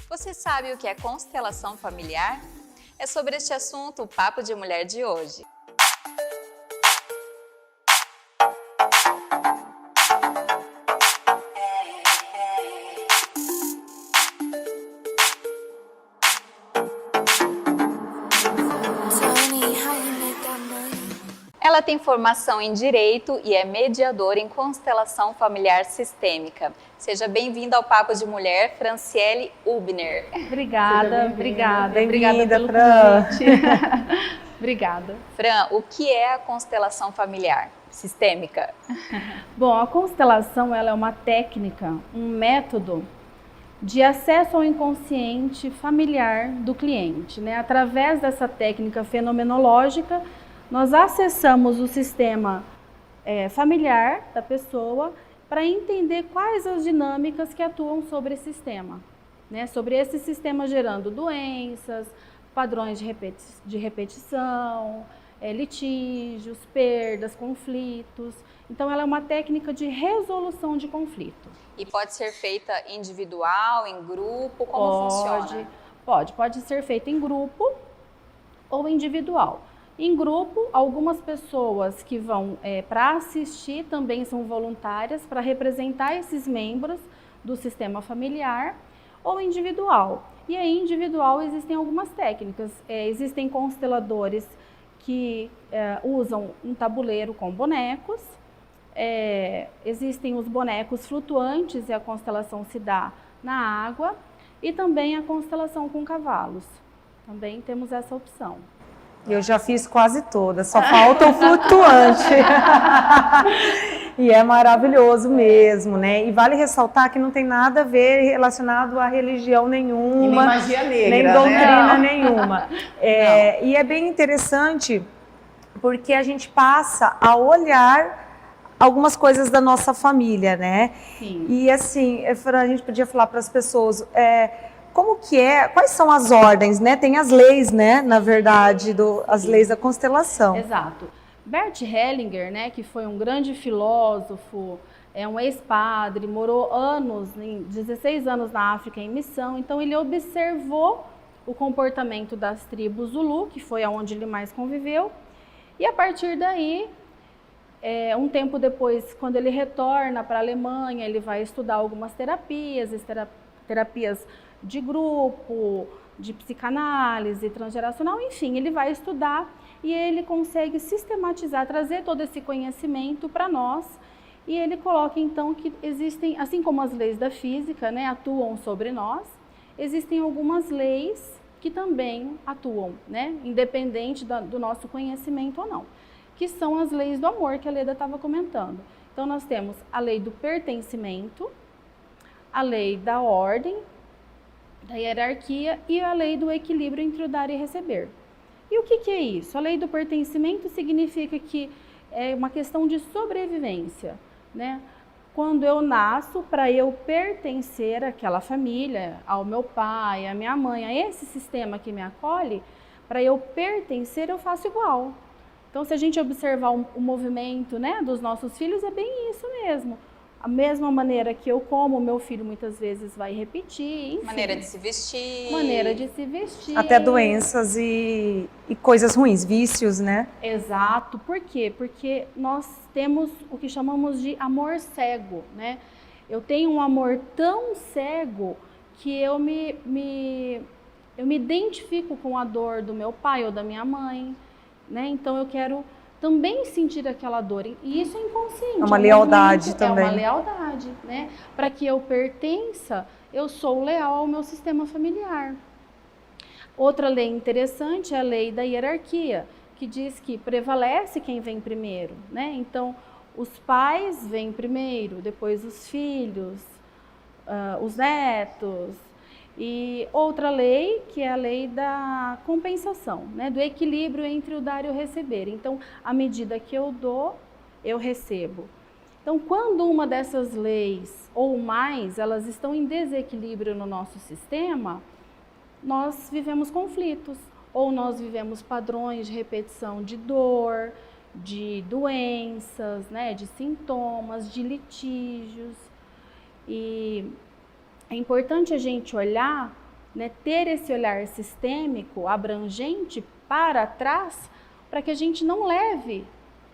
Você sabe o que é constelação familiar? É sobre este assunto o Papo de Mulher de hoje. Ela tem formação em Direito e é mediadora em constelação familiar sistêmica. Seja bem-vinda ao Papo de Mulher, Franciele Hubner. Obrigada Bem-vinda, pelo Fran. convite. Obrigada. Fran, o que é a constelação familiar sistêmica? Bom, a constelação ela é uma técnica, um método de acesso ao inconsciente familiar do cliente, né? Através dessa técnica fenomenológica, nós acessamos o sistema familiar da pessoa para entender quais as dinâmicas que atuam sobre esse sistema, né? Sobre esse sistema gerando doenças, padrões de repetição, litígios, perdas, conflitos. Então, ela é uma técnica de resolução de conflito. E pode ser feita individual, em grupo, como funciona? Pode ser feita em grupo ou individual. Em grupo, algumas pessoas que vão para assistir também são voluntárias para representar esses membros do sistema familiar, ou individual. E aí, individual, existem algumas técnicas. Existem consteladores que usam um tabuleiro com bonecos, existem os bonecos flutuantes e a constelação se dá na água, e também a constelação com cavalos. Também temos essa opção. Eu já fiz quase todas, só falta o flutuante. E é maravilhoso mesmo, né? E vale ressaltar que não tem nada a ver relacionado a religião nenhuma, e nem magia negra, nem doutrina né? nenhuma. E é bem interessante porque a gente passa a olhar algumas coisas da nossa família, né? Sim. E assim, a gente podia falar para as pessoas... como que é? Quais são as ordens, né? Tem as leis, né? Na verdade, as leis da constelação. Exato. Bert Hellinger, né, que foi um grande filósofo, um ex-padre, morou 16 anos na África em missão, então ele observou o comportamento das tribos Zulu, que foi aonde ele mais conviveu, e a partir daí, um tempo depois, quando ele retorna para a Alemanha, ele vai estudar algumas terapias de grupo, de psicanálise transgeracional, enfim, ele vai estudar e ele consegue sistematizar, trazer todo esse conhecimento para nós, e ele coloca então que existem, assim como as leis da física, né, atuam sobre nós, existem algumas leis que também atuam, né, independente do nosso conhecimento ou não, que são as leis do amor que a Leda estava comentando. Então nós temos a lei do pertencimento, a lei da ordem, da hierarquia e a lei do equilíbrio entre o dar e receber. E o que é isso? A lei do pertencimento significa que é uma questão de sobrevivência, né? Quando eu nasço, para eu pertencer àquela família, ao meu pai, à minha mãe, a esse sistema que me acolhe, para eu pertencer, eu faço igual. Então, se a gente observar o movimento, né, dos nossos filhos, é bem isso mesmo. A mesma maneira que eu como, meu filho muitas vezes vai repetir, enfim. Maneira de se vestir. Maneira de se vestir. Até doenças e coisas ruins, vícios, né? Exato. Por quê? Porque nós temos o que chamamos de amor cego, né? Eu tenho um amor tão cego que eu me identifico com a dor do meu pai ou da minha mãe, né? Então eu quero também sentir aquela dor, e isso é inconsciente. É uma lealdade também. É uma lealdade, né? Para que eu pertença, eu sou leal ao meu sistema familiar. Outra lei interessante é a lei da hierarquia, que diz que prevalece quem vem primeiro, né? Então, os pais vêm primeiro, depois os filhos, os netos. E outra lei, que é a lei da compensação, né? Do equilíbrio entre o dar e o receber. Então, à medida que eu dou, eu recebo. Então, quando uma dessas leis, ou mais, elas estão em desequilíbrio no nosso sistema, nós vivemos conflitos, ou nós vivemos padrões de repetição de dor, de doenças, né? De sintomas, de litígios. E é importante a gente olhar né, ter esse olhar sistêmico, abrangente, para trás, para que a gente não leve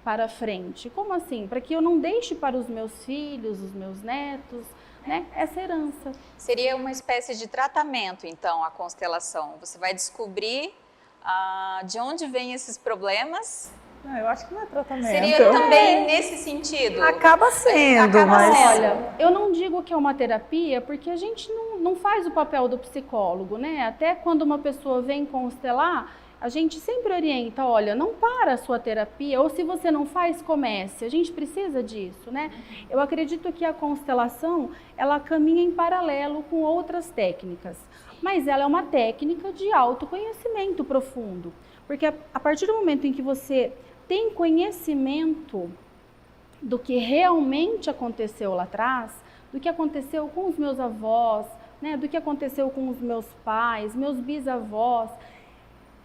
para frente. Como assim? Para que eu não deixe para os meus filhos, os meus netos, né, essa herança. Seria uma espécie de tratamento, então, a constelação. Você vai descobrir de onde vêm esses problemas. Não, eu acho que não é tratamento. Seria também nesse sentido? Acaba sendo, Acaba mas... sendo. Olha, eu não digo que é uma terapia, porque a gente não faz o papel do psicólogo, né? Até quando uma pessoa vem constelar, a gente sempre orienta, olha, não para a sua terapia, ou se você não faz, comece. A gente precisa disso, né? Eu acredito que a constelação, ela caminha em paralelo com outras técnicas, mas ela é uma técnica de autoconhecimento profundo, porque a partir do momento em que você tem conhecimento do que realmente aconteceu lá atrás, do que aconteceu com os meus avós, né, do que aconteceu com os meus pais, meus bisavós,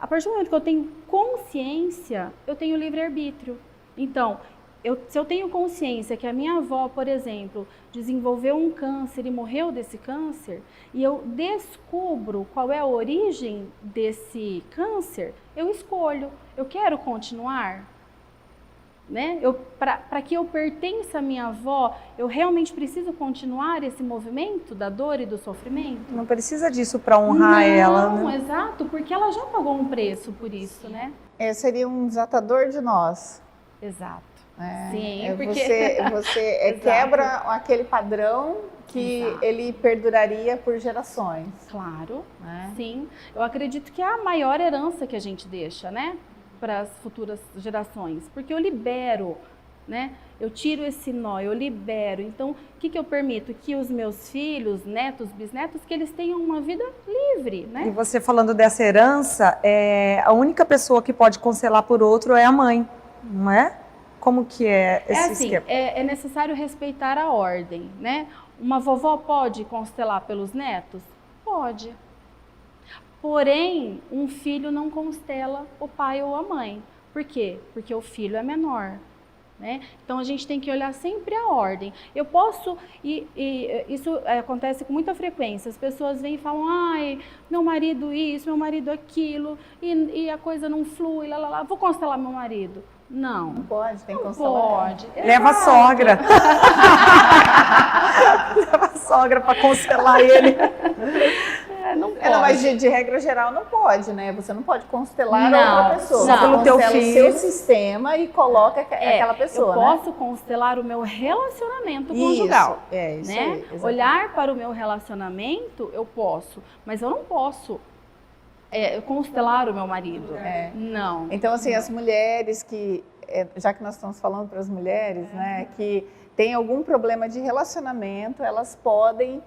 a partir do momento que eu tenho consciência, eu tenho livre-arbítrio. Então, se eu tenho consciência que a minha avó, por exemplo, desenvolveu um câncer e morreu desse câncer, e eu descubro qual é a origem desse câncer, eu escolho, eu quero continuar? Né? Para que eu pertença à minha avó, eu realmente preciso continuar esse movimento da dor e do sofrimento? Não precisa disso para honrar ela, né? Não, exato, porque ela já pagou um preço por isso, né? Seria um desatador de nós. Exato. Né? Sim, porque... Você quebra aquele padrão que Exato. ele perduraria por gerações. Claro, Né? sim. Eu acredito que é a maior herança que a gente deixa, né? Para as futuras gerações, porque eu libero, né? Eu tiro esse nó, eu libero. Então, o que eu permito? Que os meus filhos, netos, bisnetos, que eles tenham uma vida livre, né? E você falando dessa herança, a única pessoa que pode constelar por outro é a mãe, não é? Como que é esse esquema? É necessário respeitar a ordem, né? Uma vovó pode constelar pelos netos? Pode. Porém, um filho não constela o pai ou a mãe. Por quê? Porque o filho é menor. Né? Então, a gente tem que olhar sempre a ordem. Eu posso, e isso acontece com muita frequência, as pessoas vêm e falam, ai, meu marido isso, meu marido aquilo, e a coisa não flui, vou constelar meu marido. Não. Não pode, tem que Não constelar. pode. Leva a sogra. Leva a sogra para constelar ele. Não pode. Não, mas de regra geral não pode, né? Você não pode constelar Não, outra pessoa. não. Você Pelo teu constela o filho. seu sistema e coloca aquela pessoa, eu posso constelar o meu relacionamento né? conjugal. Isso né? aí. Exatamente. Olhar para o meu relacionamento, eu posso, mas eu não posso constelar o meu marido. Não. Então, assim, as mulheres que, já que nós estamos falando para as mulheres, né, que tem algum problema de relacionamento, elas podem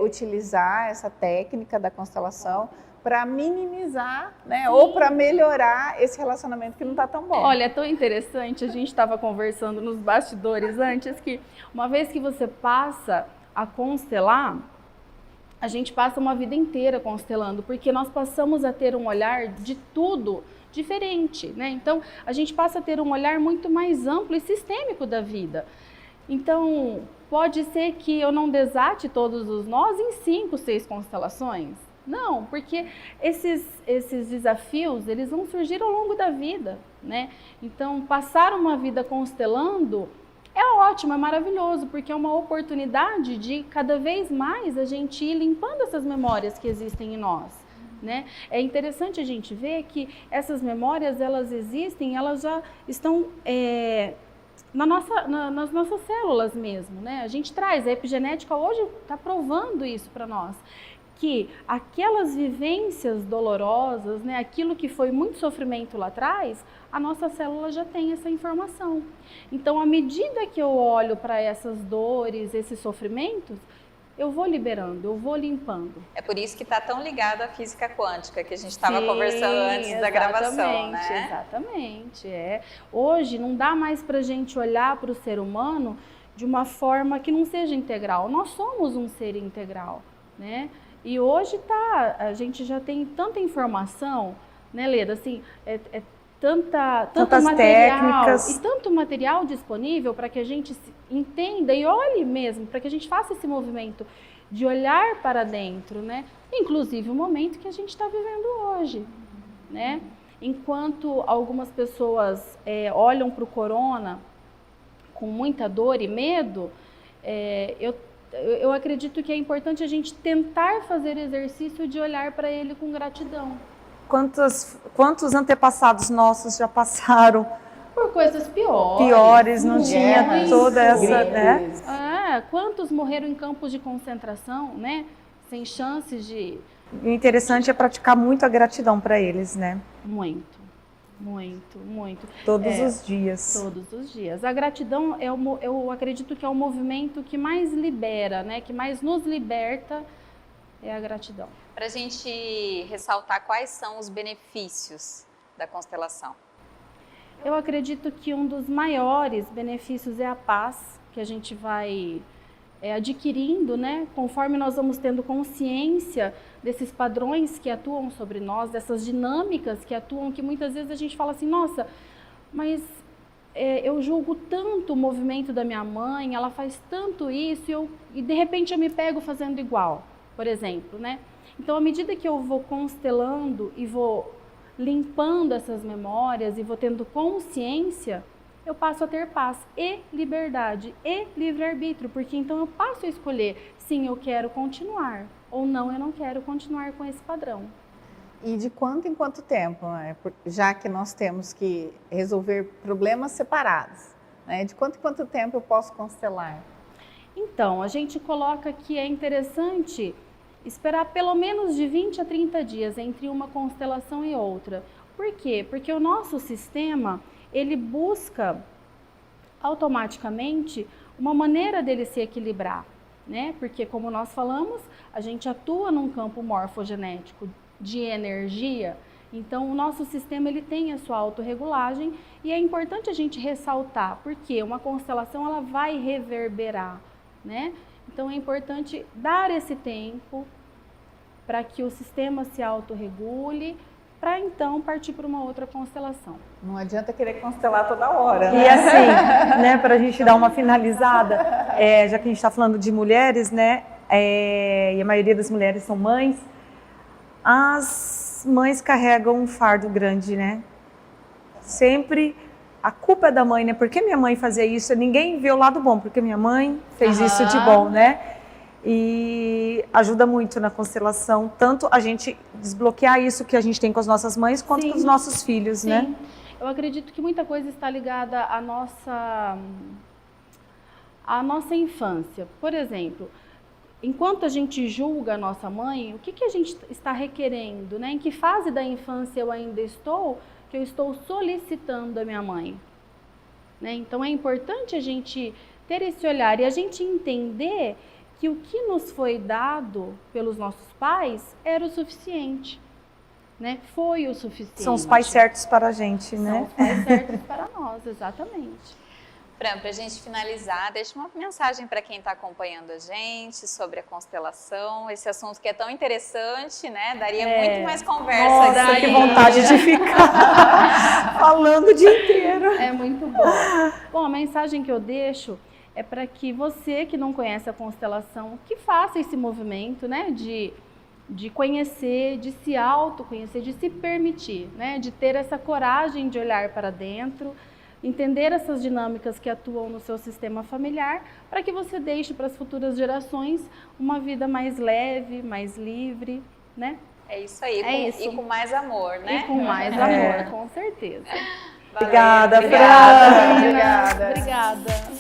utilizar essa técnica da constelação para minimizar, né, ou para melhorar esse relacionamento que não está tão bom. Olha, é tão interessante, a gente estava conversando nos bastidores antes, que uma vez que você passa a constelar, a gente passa uma vida inteira constelando, porque nós passamos a ter um olhar de tudo diferente, né? Então, a gente passa a ter um olhar muito mais amplo e sistêmico da vida. Então, pode ser que eu não desate todos os nós em 5, 6 constelações. Não, porque esses desafios, eles vão surgir ao longo da vida, né? Então, passar uma vida constelando é ótimo, é maravilhoso, porque é uma oportunidade de cada vez mais a gente ir limpando essas memórias que existem em nós. Né? É interessante a gente ver que essas memórias, elas existem, elas já estão nas nossas células mesmo, né? A gente traz, a epigenética hoje está provando isso para nós, que aquelas vivências dolorosas, né, aquilo que foi muito sofrimento lá atrás, a nossa célula já tem essa informação. Então, à medida que eu olho para essas dores, esses sofrimentos, eu vou liberando, eu vou limpando. É por isso que está tão ligado à física quântica, que a gente estava conversando antes da gravação, né? Exatamente. Hoje não dá mais para a gente olhar para o ser humano de uma forma que não seja integral. Nós somos um ser integral, né? E hoje a gente já tem tanta informação, né, Leda? Assim, tantas técnicas e tanto material disponível para que a gente entenda e olhe mesmo, para que a gente faça esse movimento de olhar para dentro, né? Inclusive o momento que a gente está vivendo hoje, né? Enquanto algumas pessoas olham para o corona com muita dor e medo, eu acredito que é importante a gente tentar fazer o exercício de olhar para ele com gratidão. Quantos antepassados nossos já passaram por coisas piores? Piores, não tinha toda essa, né? Quantos morreram em campos de concentração, né? Sem chances de... O interessante é praticar muito a gratidão para eles, né? Muito, muito, muito. Todos os dias. Todos os dias. A gratidão, eu acredito que é o movimento que mais libera, né? Que mais nos liberta, é a gratidão. Para a gente ressaltar quais são os benefícios da constelação. Eu acredito que um dos maiores benefícios é a paz que a gente vai adquirindo, né? Conforme nós vamos tendo consciência desses padrões que atuam sobre nós, dessas dinâmicas que atuam, que muitas vezes a gente fala assim, nossa, mas eu julgo tanto o movimento da minha mãe, ela faz tanto isso, e de repente eu me pego fazendo igual, por exemplo, né? Então, à medida que eu vou constelando e vou limpando essas memórias e vou tendo consciência, eu passo a ter paz e liberdade e livre-arbítrio, porque então eu passo a escolher, sim, eu quero continuar, ou não, eu não quero continuar com esse padrão. E de quanto em quanto tempo, né? Já que nós temos que resolver problemas separados, né? De quanto em quanto tempo eu posso constelar? Então, a gente coloca que é interessante esperar pelo menos de 20 a 30 dias entre uma constelação e outra. Por quê? Porque o nosso sistema, ele busca automaticamente uma maneira dele se equilibrar, né? Porque, como nós falamos, a gente atua num campo morfogenético de energia, então o nosso sistema ele tem a sua autorregulagem e é importante a gente ressaltar, porque uma constelação ela vai reverberar, né? Então é importante dar esse tempo para que o sistema se autorregule, para então partir para uma outra constelação. Não adianta querer constelar toda hora, né? E assim, né, para a gente dar uma finalizada, já que a gente está falando de mulheres, né, e a maioria das mulheres são mães, as mães carregam um fardo grande, né? Sempre a culpa é da mãe, né? Por que minha mãe fazia isso? Ninguém vê o lado bom, porque minha mãe fez isso de bom, né? E ajuda muito na constelação, tanto a gente desbloquear isso que a gente tem com as nossas mães, quanto com os nossos filhos, né? Eu acredito que muita coisa está ligada à nossa infância. Por exemplo, enquanto a gente julga a nossa mãe, o que a gente está requerendo, né? Em que fase da infância eu ainda estou, que eu estou solicitando a minha mãe, né? Então é importante a gente ter esse olhar e a gente entender que o que nos foi dado pelos nossos pais era o suficiente, né? Foi o suficiente. São os pais certos para a gente, né? São os pais certos para nós, exatamente. Fran, para a gente finalizar, deixa uma mensagem para quem está acompanhando a gente sobre a constelação, esse assunto que é tão interessante, né? Daria muito mais conversa. Nossa, que vontade de ficar falando o dia inteiro. É muito bom. Bom, a mensagem que eu deixo é para que você que não conhece a constelação, que faça esse movimento, né? De conhecer, de se autoconhecer, de se permitir, né? De ter essa coragem de olhar para dentro, entender essas dinâmicas que atuam no seu sistema familiar, para que você deixe para as futuras gerações uma vida mais leve, mais livre, né? É isso aí, e com mais amor, né? E com mais amor, com certeza. Obrigada, Fran. Obrigada.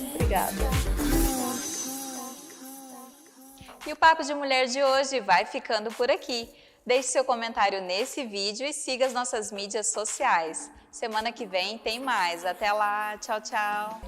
E o Papo de Mulher de hoje vai ficando por aqui. Deixe seu comentário nesse vídeo e siga as nossas mídias sociais. Semana que vem tem mais. Até lá. Tchau, tchau.